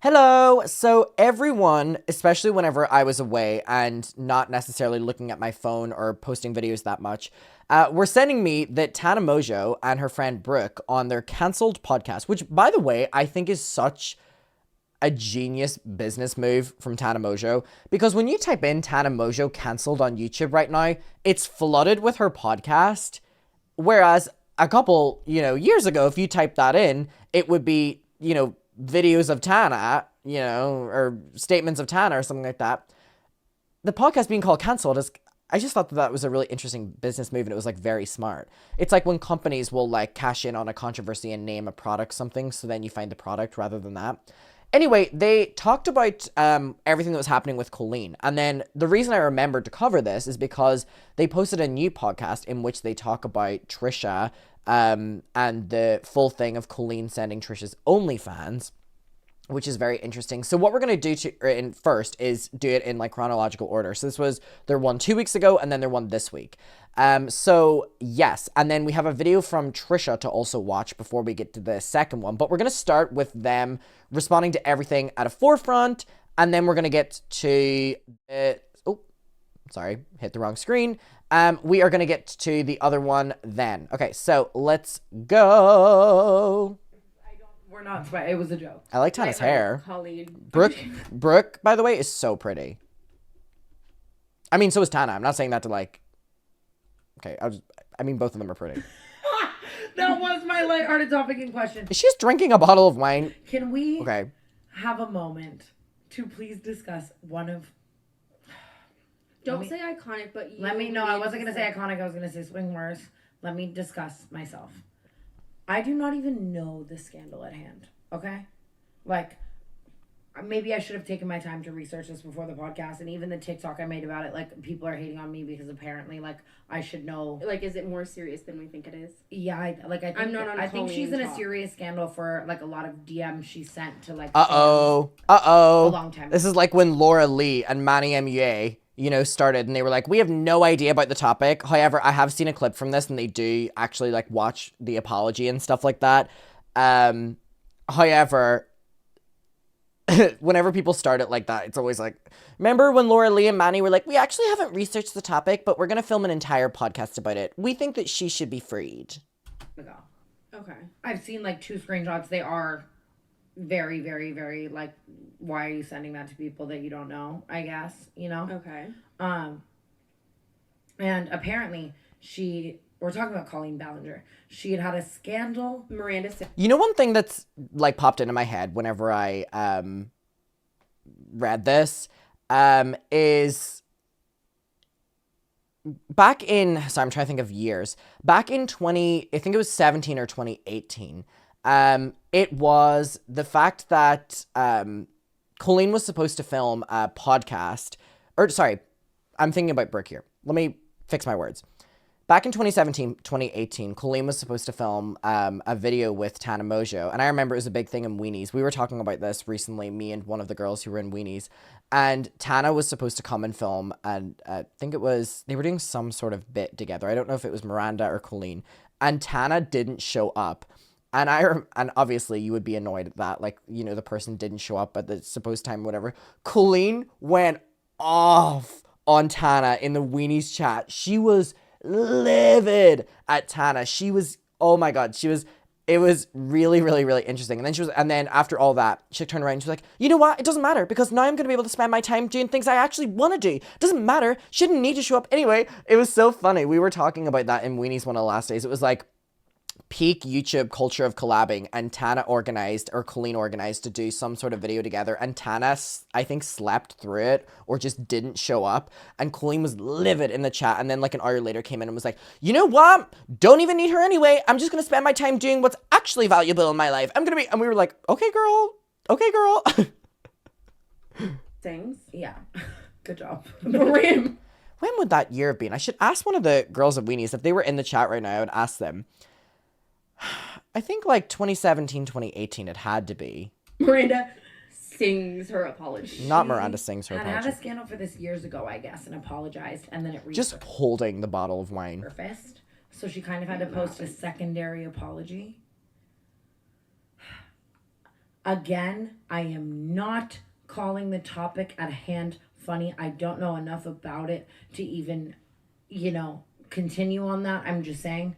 Hello. So everyone, especially whenever I was away and not necessarily looking at my phone or posting videos that much, were sending me that Tana Mojo and her friend Brooke on their cancelled podcast, which, by the way, I think is such a genius business move from Tana Mojo, because when you type in Tana Mojo cancelled on YouTube right now, it's flooded with her podcast. Whereas a couple, years ago, if you type that in, it would be, videos of Tana, or statements of Tana or something like that. The podcast being called cancelled is, I just thought that was a really interesting business move, and it was like very smart. It's like when companies will like cash in on a controversy and name a product something, so then you find the product rather than that. Anyway, they talked about everything that was happening with Colleen. And then the reason I remembered to cover this is because they posted a new podcast in which they talk about Trisha and the full thing of Colleen sending Trisha's OnlyFans, which is very interesting. So what we're going to do first is do it in like chronological order. So this was their one 2 weeks ago, and then their one this week. So yes, and then we have a video from Trisha to also watch before we get to the second one. But we're going to start with them responding to everything at a forefront, and then we're going to get to hit the wrong screen. We are going to get to the other one then. Okay, so let's go. We're not, but it was a joke. I like Tana's hair. Colleen. Brooke, by the way, is so pretty. I mean, so is Tana. I'm not saying that to like. Okay, I mean, both of them are pretty. That was my lighthearted topic in question. Is she just drinking a bottle of wine? Can we Okay. have a moment to please discuss one of... Don't say iconic, but you... Let me know. I wasn't going to say iconic. I was going to say swing words. Let me discuss myself. I do not even know the scandal at hand. Okay? Like, maybe I should have taken my time to research this before the podcast, and even the TikTok I made about it, like, people are hating on me because apparently, like, I should know. Like, is it more serious than we think it is? Yeah, I think she's in a serious scandal for, like, a lot of DMs she sent to, like, A long time ago. This is like when Laura Lee and Manny MUA, started, and they were like, we have no idea about the topic. However, I have seen a clip from this, and they do actually, like, watch the apology and stuff like that. However... whenever people start it like that, it's always like, remember when Laura Lee and Manny were like, we actually haven't researched the topic, but we're going to film an entire podcast about it. We think that she should be freed. Okay. I've seen like 2 screenshots. They are very, very, very like, why are you sending that to people that you don't know, I guess, Okay. And apparently we're talking about Colleen Ballinger. She had a scandal. Miranda. One thing that's like popped into my head whenever I read this is back in, so I'm trying to think of years, back in I think it was 17 or 2018, it was the fact that Colleen was supposed to film a podcast, I'm thinking about Brooke here. Let me fix my words. Back in 2017, 2018, Colleen was supposed to film a video with Tana Mojo. And I remember it was a big thing in Weenies. We were talking about this recently, me and one of the girls who were in Weenies. And Tana was supposed to come and film. And I think they were doing some sort of bit together. I don't know if it was Miranda or Colleen. And Tana didn't show up. And and obviously you would be annoyed at that. Like, the person didn't show up at the supposed time, whatever. Colleen went off on Tana in the Weenies chat. She was livid at Tana. She was, oh my god, it was really, really, really interesting. And then after all that, she turned around and she was like, you know what? It doesn't matter, because now I'm going to be able to spend my time doing things I actually want to do. It doesn't matter. She didn't need to show up anyway. It was so funny. We were talking about that in Weenies one of the last days. It was like peak YouTube culture of collabing, and Colleen organized to do some sort of video together, and Tana, I think, slept through it or just didn't show up, and Colleen was livid in the chat, and then like an hour later came in and was like, you know what? Don't even need her anyway. I'm just gonna spend my time doing what's actually valuable in my life. And we were like, okay girl. Things. Yeah. Good job. Marim. When would that year have been? I should ask one of the girls at Weenies if they were in the chat right now. I would ask them. I think like 2017, 2018 it had to be. Miranda sings her apology. Not Miranda sings her apology. I had a scandal for this years ago, I guess, and apologized, and then it just holding the bottle of wine. Surfaced. So she kind of had to post a secondary apology. Again, I am not calling the topic at hand funny. I don't know enough about it to even, continue on that. I'm just saying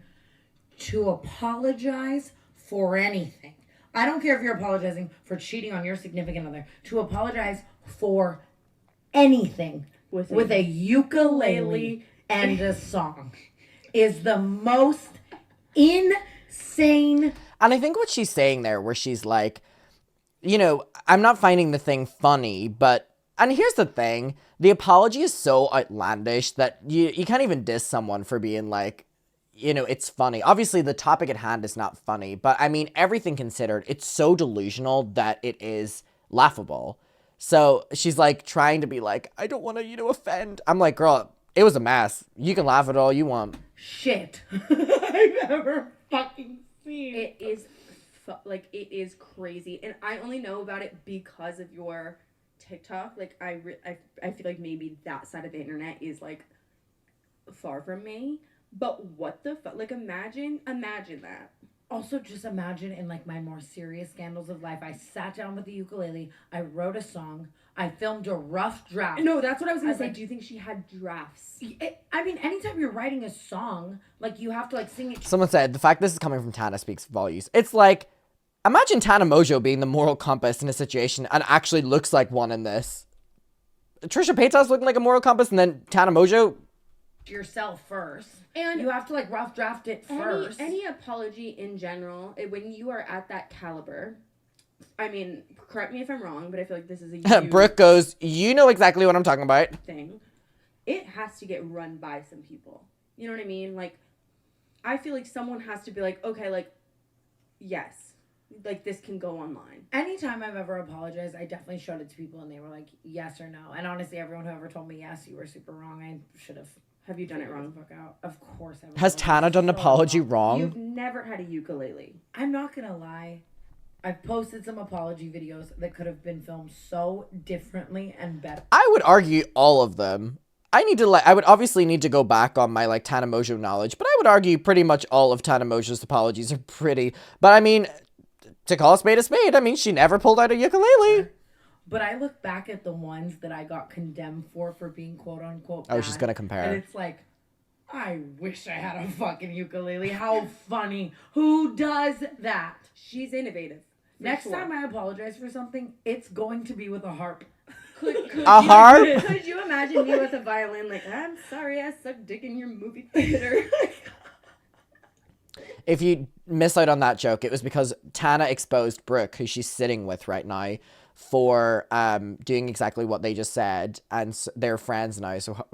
to apologize for anything. I don't care if you're apologizing for cheating on your significant other. To apologize for anything with a ukulele and a song is the most insane. And I think what she's saying there, where she's like, I'm not finding the thing funny, but, and here's the thing, the apology is so outlandish that you can't even diss someone for being like, it's funny. Obviously, the topic at hand is not funny, but I mean, everything considered, it's so delusional that it is laughable. So she's like trying to be like, I don't want to, offend. I'm like, girl, it was a mess. You can laugh at all you want. Shit I've ever fucking seen. It is it is crazy, and I only know about it because of your TikTok. Like I feel like maybe that side of the internet is like far from me. But what the fuck? Like imagine that. Also, just imagine in like my more serious scandals of life, I sat down with the ukulele, I wrote a song, I filmed a rough draft. No, that's what I was gonna say. Do you think she had drafts? I mean, anytime you're writing a song, like you have to like sing it. Someone said the fact this is coming from Tana speaks volumes. It's like, imagine Tana Mongeau being the moral compass in a situation and actually looks like one in this. Trisha Paytas looking like a moral compass, and then Tana Mongeau. Yourself first. And you have to like rough draft it first. Any apology in general, when you are at that caliber, I mean, correct me if I'm wrong, but I feel like this is a huge Brooke goes, you know exactly what I'm talking about. Thing. It has to get run by some people. You know what I mean? Like, I feel like someone has to be like, okay, like, yes, like this can go online. Anytime I've ever apologized, I definitely showed it to people and they were like, yes or no. And honestly, everyone who ever told me yes, you were super wrong. I should have. Have you done it wrong? Fuck out. Of course. Has Tana done an apology wrong? You've never had a ukulele. I'm not gonna lie. I've posted some apology videos that could have been filmed so differently and better. I would argue all of them. I would obviously need to go back on my Tana Mongeau knowledge, but I would argue pretty much all of Tana Mongeau's apologies are pretty. But I mean, to call a spade, I mean, she never pulled out a ukulele. But I look back at the ones that I got condemned for being quote unquote bad. I was just gonna compare. And it's like, I wish I had a fucking ukulele. How funny. Who does that? She's innovative. Next time I apologize for something, it's going to be with a harp. A harp? Could you imagine me with a violin? Like, I'm sorry I sucked dick in your movie theater. If you miss out on that joke, it was because Tana exposed Brooke, who she's sitting with right now, for doing exactly what they just said, and they're friends now. So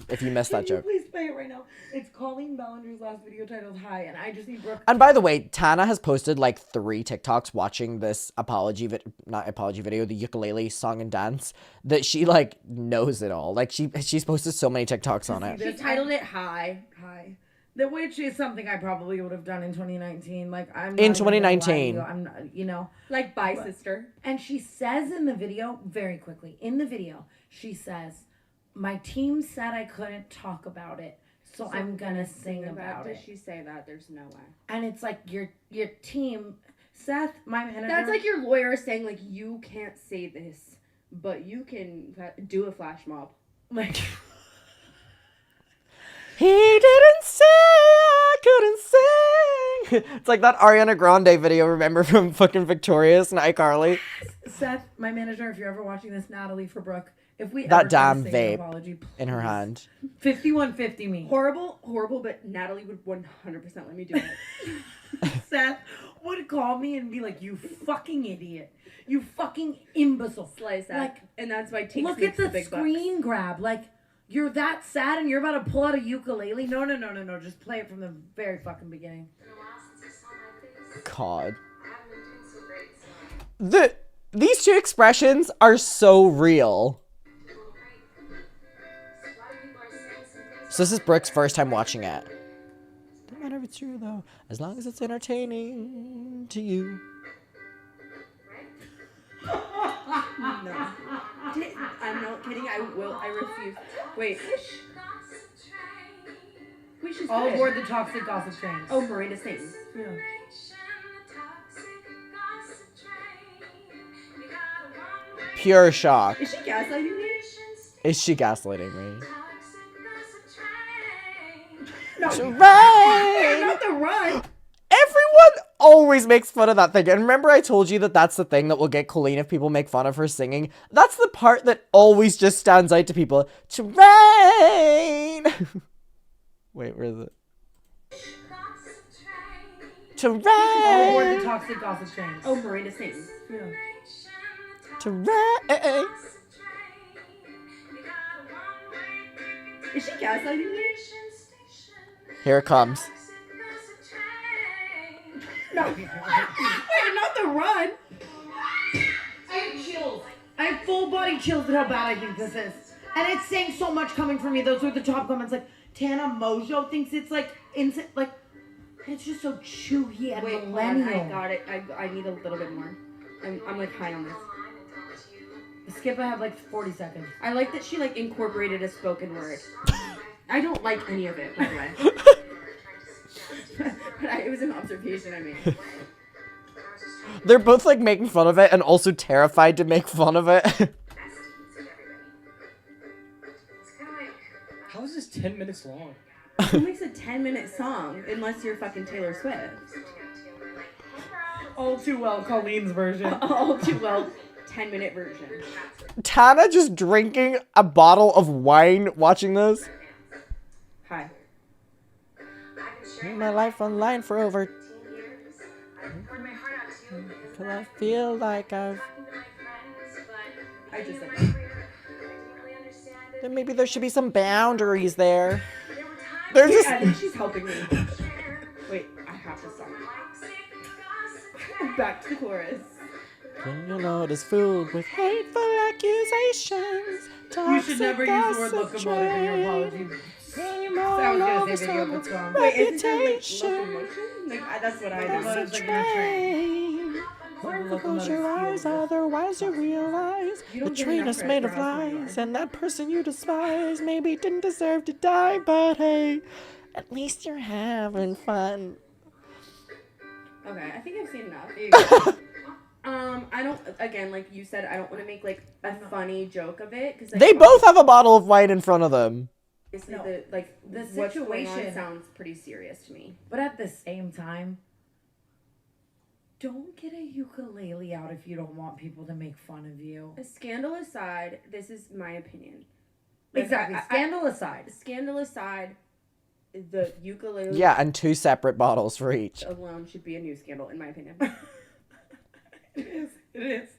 if you missed that joke, please play it right now. It's Colleen Ballinger's last video titled "Hi," and I just need Brooke. And by the way, Tana has posted 3 TikToks watching this the ukulele song and dance, that she knows it all. She's posted so many TikToks on it. She titled it "Hi." Which is something I probably would have done in 2019. I'm in 2019. I'm not, bye, sister. And she says in the video, very quickly, she says, my team said I couldn't talk about it, so I'm gonna sing about it. Does she say that? There's no way. And it's like your team, Seth, my manager. That's like your lawyer saying you can't say this, but you can do a flash mob. He didn't say I couldn't sing. It's like that Ariana Grande video, remember, from fucking Victorious and iCarly? Seth, my manager, if you're ever watching this, Natalie for Brooke, if we that ever damn say vape apology, in her hand. 5150 me. Horrible, but Natalie would 100% let me do it. Seth would call me and be like, you fucking idiot. You fucking imbecile. Slice that. And that's why Tinks look at the big screen bucks. grab. You're that sad and you're about to pull out a ukulele? No. Just play it from the very fucking beginning. God. These two expressions are so real. So this is Brooke's first time watching it. Don't matter if it's true though, as long as it's entertaining to you. No. I'm not kidding. I refuse. Wait, she's all good. aboard the toxic gossip train. Oh, Miranda sings. Yeah. pure shock. Is she gaslighting me? Is she gaslighting me? No. Rain! Not the run. Everyone always makes fun of that thing. And remember I told you that that's the thing that will get Colleen if people make fun of her singing? That's the part that always just stands out to people. To rain! Wait, where is it? To Or rain! the toxic gossip train. Oh, Miranda sings. Yeah. To rain! Is she gaslighting me? Here it comes. No. Wait, not the run. I have chills. I have full body chills at how bad I think this is. And it's saying so much coming from me. Those were the top comments. Like, Tana Mojo thinks it's like, like, it's just so chewy and Wait, millennial. I got it. I need a little bit more. I'm like high on this. Skip, I have like 40 seconds. I like that she like incorporated a spoken word. I don't like any of it, by the way. But it was an observation I made. They're both like making fun of it and also terrified to make fun of it. How is this 10 minutes long? Who makes a 10-minute song unless you're fucking Taylor Swift? All too well, Colleen's version. All too well, 10-minute version. Tana just drinking a bottle of wine watching this. Hi. My life online for over. Cause I feel like I just said that. then maybe there should be some boundaries there. They're just. I think she's helping me. Wait, I have to stop. Back to the chorus. Your load is filled with hateful accusations. You should never use the word locomotive in your apology. I was gonna say video, but song. Wait, isn't there like Reputation. locomotion? Like that's what I Locomotive's know. like in a train. Never close your eyes, otherwise you realize You the don't get train enough is made of credit for how smart you lies, are. and that person you despise maybe didn't deserve to die, but hey, at least you're having fun. Okay, I think I've seen enough. I don't. Again, like you said, I don't want to make like a funny joke of it because like, They both have a bottle of wine in front of them. obviously No, the the what's going on situation- sounds pretty serious to me. But at the same time, don't get a ukulele out if you don't want people to make fun of you. A scandal aside, this is my opinion. Like, Exactly. Scandal aside. Scandal aside, the ukulele Yeah, and 2 separate bottles for each. alone should be a new scandal, in my opinion. It is. It is.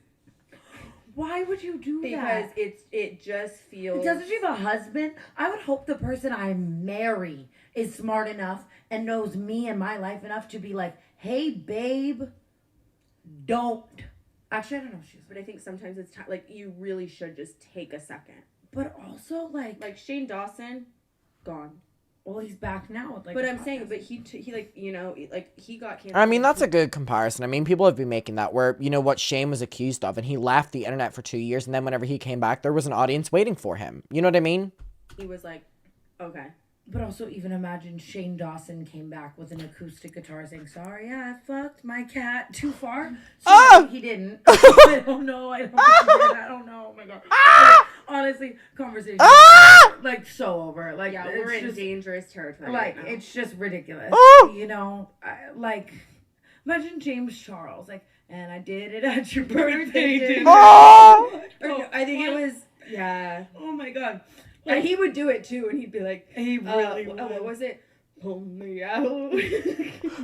Why would you do Because that? it just feels. Doesn't she have a husband? I would hope the person I marry is smart enough and knows me and my life enough to be like, hey, babe, don't. Actually, I don't know if she's. But I think sometimes it's like you really should just take a second. But also, Like Shane Dawson, gone. well, he's back now. With, like, But a I'm saying, podcast. but he like like he got canceled. I mean, that's a good comparison. I mean, people have been making that where, you know, what Shane was accused of, and he left the internet for 2 years, and then whenever he came back, there was an audience waiting for him. You know what I mean? He was like, okay. But also, even imagine Shane Dawson came back with an acoustic guitar saying, sorry, I fucked my cat too far. So Ah! he didn't. I don't know. I don't think he did. I don't know. Oh my God. Like, honestly, conversation Ah! like so over. Like, Yeah, it's we're in just, dangerous territory. like, right now. it's just ridiculous. Ah! You know, like, imagine James Charles, like, and I did it at your birthday dinner. Oh! Or no, I think it was yeah. Oh my God. And he would do it too, and he'd be like, He really would. what was it? Pull me out.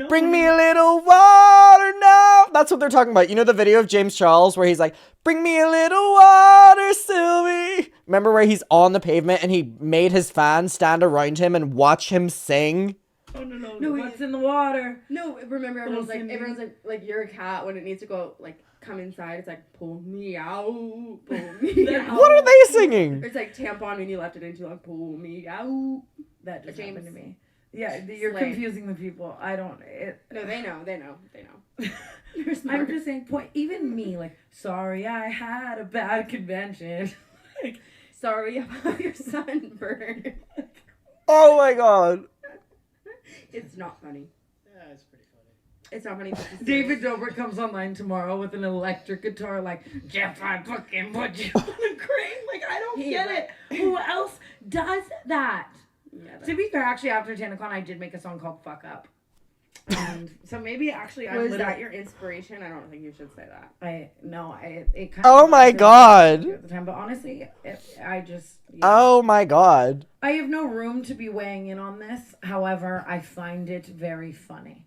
Bring me a little water now. That's what they're talking about. You know the video of James Charles where he's like, bring me a little water, Sylvie. Remember where he's on the pavement and he made his fans stand around him and watch him sing? Oh no. No, What's in the water? No, remember Listen. everyone's like you're a cat when it needs to go like come inside. It's like pull me out, pull me out. What are they singing? It's like tampon when you left it in too long. Pull me out. That just James. happened to me. Yeah, you're Slay. confusing the people. I don't. No, they know. You're I'm smart. just saying. Point. Even me, like, sorry, I had a bad convention. Like, Sorry about your sunburn. Oh my God. It's not funny. Yeah, it's pretty funny. It's not funny. David Dobrik comes online tomorrow with an electric guitar like, Jeff, I fucking put you on a crane. Like, I don't get it. Who else does that? Yeah, to be fair, actually, after TanaCon, I did make a song called Fuck Up. And so maybe actually was that your inspiration? I don't think you should say that. It kind Oh my God. at the time, but honestly, Oh my God. I have no room to be weighing in on this. However, I find it very funny.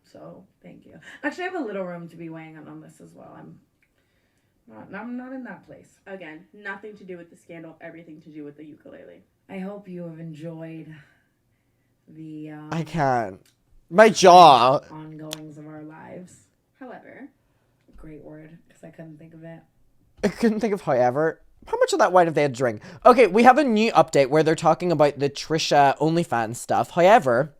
So thank you. Actually, I have a little room to be weighing in on this as well. I'm not in that place. Again, nothing to do with the scandal. Everything to do with the ukulele. I hope you have enjoyed the I can't. My jaw. ongoings of our lives. However, Great word, because I couldn't think of it. I couldn't think of however. How much of that wine have they had to drink? Okay, we have a new update where they're talking about the Trisha OnlyFans stuff. However,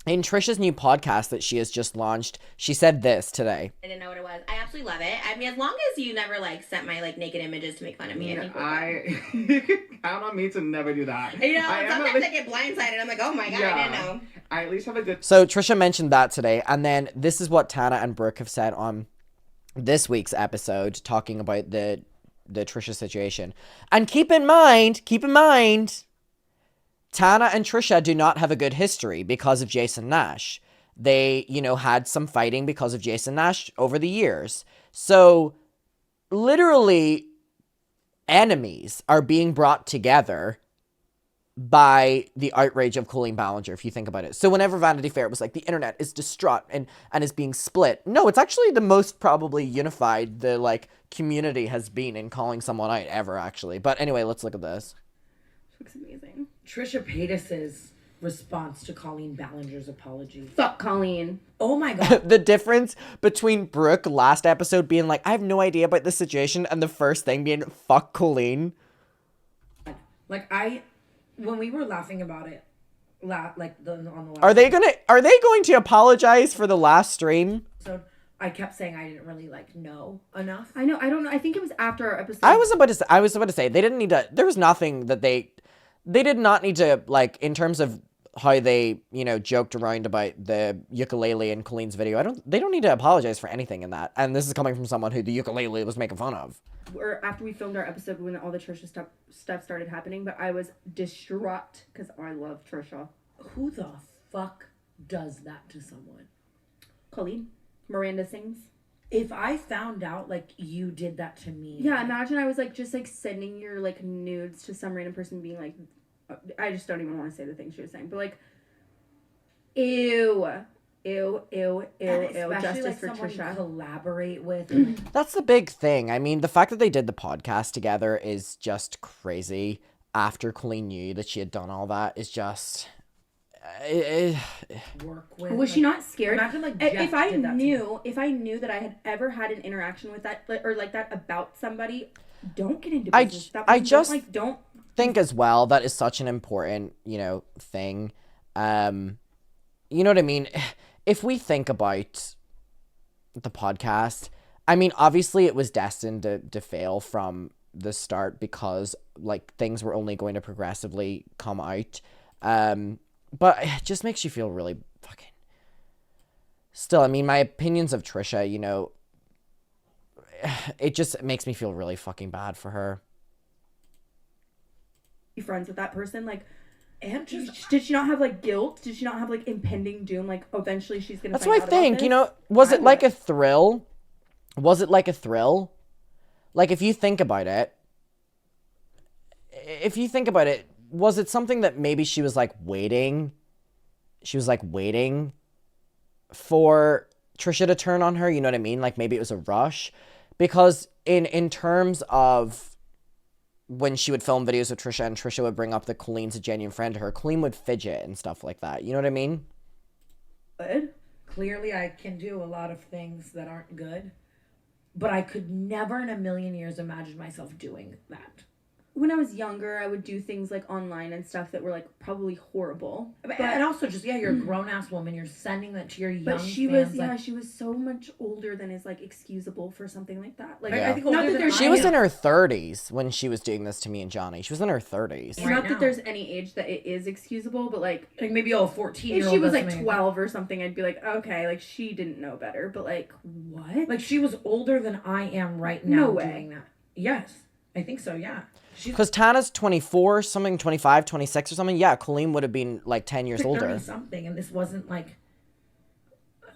in Trisha's new podcast that she has just launched, she said this today. I didn't know what it was. I absolutely love it. I mean, as long as you never sent my naked images to make fun of me, I think we're good. Count on me to never do that. You know, sometimes I get blindsided. I'm like, oh my God, I didn't know. I at least have a good... So Trisha mentioned that today, and then this is what Tana and Brooke have said on this week's episode, talking about the Trisha situation. And keep in mind, Tana and Trisha do not have a good history because of Jason Nash. They, had some fighting because of Jason Nash over the years. So, literally, enemies are being brought together by the outrage of Colleen Ballinger, if you think about it. So whenever Vanity Fair was like, the internet is distraught and is being split. No, it's actually the most probably unified the, community has been in calling someone out ever, actually. But anyway, let's look at this. looks amazing. Trisha Paytas' response to Colleen Ballinger's apology. Fuck Colleen. Oh my God. The difference between Brooke last episode being like, I have no idea about this situation, and the first thing being, fuck Colleen. When we were laughing about it, on the last Are they going to apologize for the last stream? episode, I kept saying I didn't really know enough. I know. I don't know. I think it was after our episode. I was about to say they didn't need to. There was nothing that they did not need to, in terms of how they joked around about the ukulele in Colleen's video. They don't need to apologize for anything in that. And this is coming from someone who the ukulele was making fun of. Or after we filmed our episode when all the Trisha stuff started happening, but I was distraught because I love Trisha. Who the fuck does that to someone? Colleen. Miranda sings. If I found out you did that to me. Yeah, imagine I was just sending your nudes to some random person being like, I just don't even want to say the thing she was saying, but ew. Ew, justice for Trisha. Collaborate with. That's the big thing. I mean, the fact that they did the podcast together is just crazy. After Colleen knew that she had done all that is just... work with. Was she not scared? Imagine, if I knew that I had ever had an interaction with that or that about somebody, don't get into business. Don't think as well that is such an important, thing. You know what I mean? If we think about the podcast, I mean, obviously it was destined to fail from the start because things were only going to progressively come out. But it just makes you feel really fucking... Still, I mean, my opinions of Trisha, it just makes me feel really fucking bad for her. Be friends with that person, and did she not have guilt? Did she not have impending doom? Eventually she's gonna. That's find what I out think. about this? Was it like a thrill? Was it like a thrill? If you think about it, was it something that maybe she was waiting? She was waiting for Trisha to turn on her. You know what I mean? Maybe it was a rush, because in terms of when she would film videos with Trisha and Trisha would bring up that Colleen's a genuine friend to her, Colleen would fidget and stuff like that. You know what I mean? Good. Clearly, I can do a lot of things that aren't good, but I could never in a million years imagine myself doing that. when I was younger, I would do things like online and stuff that were like probably horrible. And also just, you're a grown-ass woman. You're sending that to your young But she fans. was, she was so much older than is like excusable for something like that. Like, Yeah. I think not older that than there's She was in her 30s when she was doing this to me and Johnny. She was in her 30s. Right not now. that there's any age that it is excusable, but like maybe a 14-year-old. if she was like 12 or something, I'd be like, okay, like she didn't know better. But like, what? Like, she was older than I am right now. No way. Doing that. Yes, I think so. Yeah. Because Tana's 24, something 25, 26 or something. Yeah, Colleen would have been like 10 years like older. 30-something, and this wasn't like what?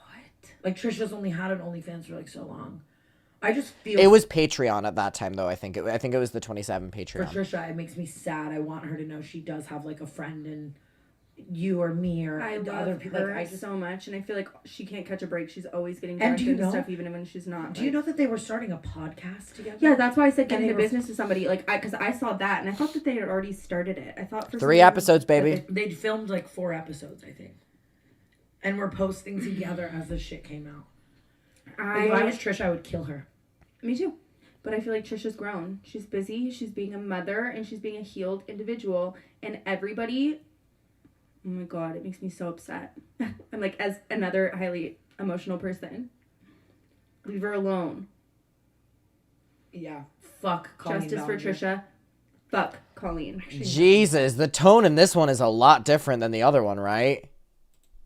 Like, Trisha's only had an OnlyFans for like so long. I just feel It was Patreon at that time, though. I think it was the 27 for Patreon. Trisha, it makes me sad. I want her to know she does have like a friend in you or me or I the love other people. her Like, I just so much, and I feel like she can't catch a break. She's always getting And dragged do you into know- stuff, even when she's not. Do you know that they were starting a podcast together? Yeah, that's why I said get And they into were- business with somebody. Like, because I saw that, and I thought that they had already started it. I thought for 3 some episodes, reason baby. that They'd filmed like 4 episodes, I think, and we're posting together as the shit came out. If I was Trisha, I would kill her. Me too. But I feel like Trisha's grown. She's busy. She's being a mother, and she's being a healed individual. And everybody, oh my god, it makes me so upset. I'm like, as another highly emotional person, leave her alone. Yeah. Fuck Colleen Justice for Ballinger. Trisha. Fuck Colleen. Jesus, the tone in this one is a lot different than the other one, right?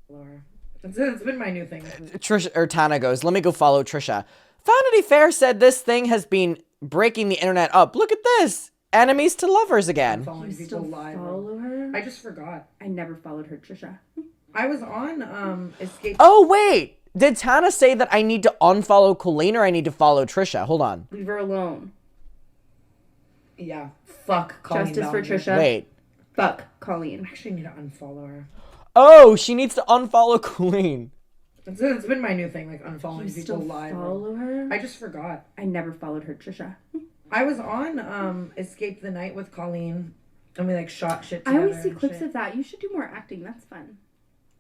Laura. It's been my new thing. Trisha or Tana goes, let me go follow Trisha. Vanity Fair said this thing has been breaking the internet up. Look at this. Enemies to lovers again. Following You people still live. follow her? I just forgot. I never followed her, Trisha. I was on Escape. Oh, wait. Did Tana say that I need to unfollow Colleen or I need to follow Trisha? Hold on. Leave her alone. Yeah. Fuck Colleen Justice for Ballinger. Trisha. Wait. Fuck Colleen. I actually need to unfollow her. Oh, she needs to unfollow Colleen. It's been my new thing, like unfollowing You people still live. follow her? I just forgot. I never followed her, Trisha. I was on Escape the Night with Colleen, and we like shot shit I together. always see and clips shit. of that. You should do more acting. That's fun.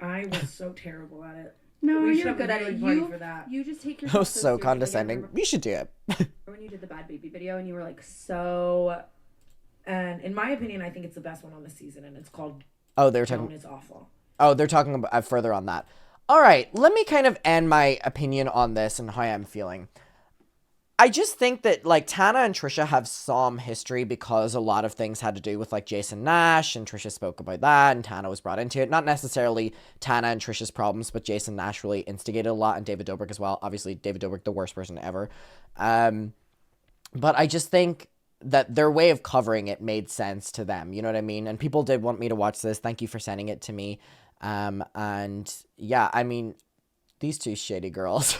I was so terrible at it. No, We should you're have good a at it. viewing party for that. You just take your. That was so condescending. You should do it. When you did the Bad Baby video and you were like so. And in my opinion, I think it's the best one on the season, and it's called Oh, they were Joan talking. is Awful. Oh, they're talking about further on that. All right, let me kind of end my opinion on this and how I'm feeling. I just think that like Tana and Trisha have some history because a lot of things had to do with like Jason Nash, and Trisha spoke about that and Tana was brought into it. Not necessarily Tana and Trisha's problems, but Jason Nash really instigated a lot, and David Dobrik as well. Obviously, David Dobrik, the worst person ever. But I just think that their way of covering it made sense to them. You know what I mean? And people did want me to watch this. Thank you for sending it to me. And yeah, I mean, these two shady girls.